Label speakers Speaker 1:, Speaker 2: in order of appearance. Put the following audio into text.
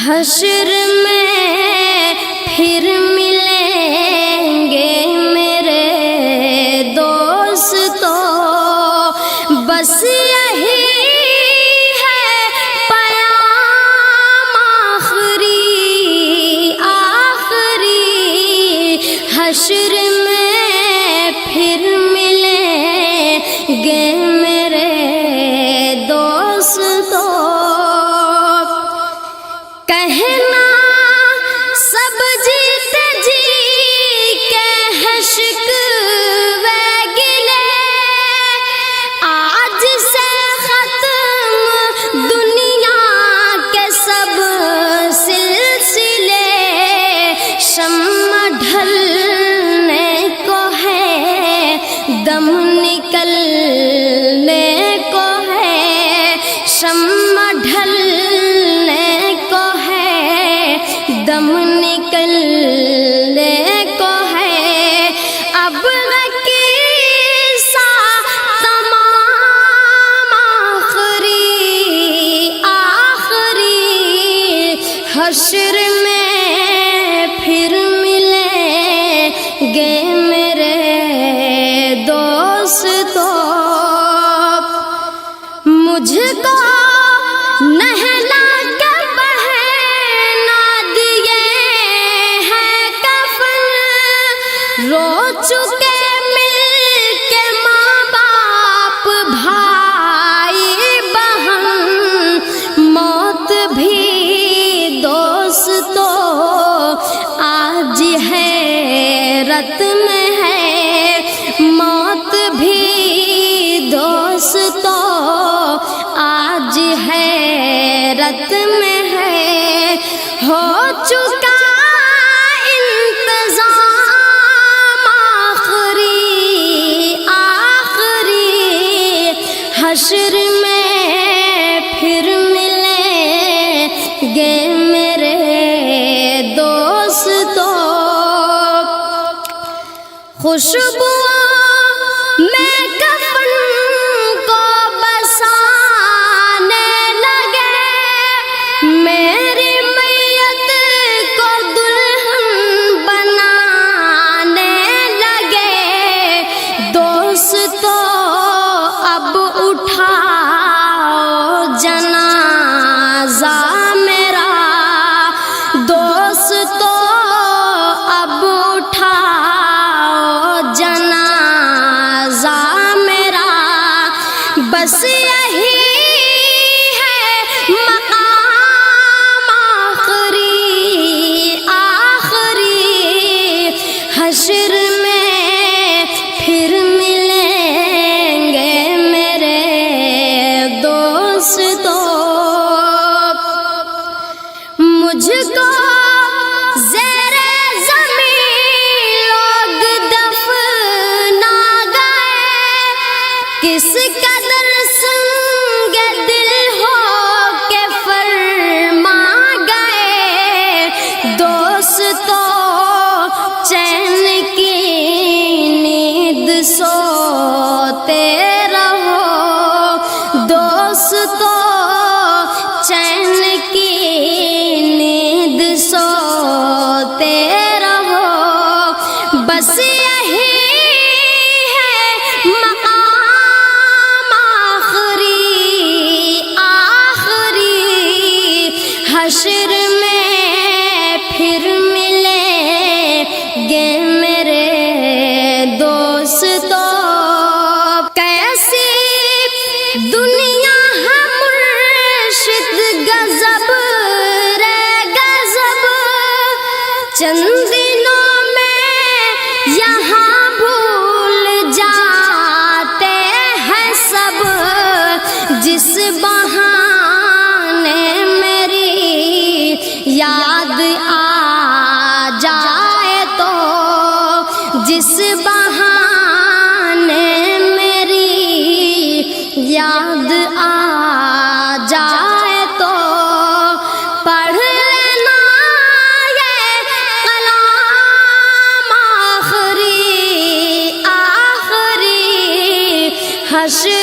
Speaker 1: حشر میں پھر ملیں گے میرے دوستو، بس یہی ہے پیام آخری، حشر میں پھر ملیں گے میرے دوستو۔ کہنا سب جیتے جی کے ہے شکوے گلے، آج سے ختم دنیا کے سب سلسلے، شمع ڈھلنے کو ہے دم نکلنے کو ہے، شمع ڈھلنے کو ہے دم نکلنے کو ہے، اب قصہ تمام آخری، حشر میں پھر ملیں گے میرے دوستو۔ مجھ کو نہلا کے پہنا دیے ہیں کفن، رو چکے مل کے ماں باپ بھائی بہن، موت بھی دوستو آج حیرت میں ہے، موت بھی دوستو آج حیرت میں ہے، ہو چکا انتظام آخری، حشر میں پھر ملیں گے میرے دوستو۔ خوشبو میں کفن کو بسانے لگے، میری میت کو دلہن بنانے لگے، دوستو اب اٹھاؤ جنازہ میرا، دوستو اب اٹھاؤ جنازہ میرا، بس یہی ہے مقام آخری، حشر میں پھر ملیں گے میرے دوستو۔ مجھ کو زیر زمین لوگ دفنا گئے، کس قدر سنگ دل ہو کے فرما گئے، دوستو چین کی نیند سوتے رہو، دوستو چین کی نیند سوتے رہو، بس یہی ہے مقام آخری، حشر میں پھر ملیں گے میرے دوستو۔ کیسی دنیا ہے مرشد غضب رے غضب، چند دنوں میں یہاں بھول جاتے ہیں سب، جس بہانے میری یاد آ جائے تو، جس بہانے میری یاد آ جائے تو، پڑھ لینا یہ کلام آخری، حشر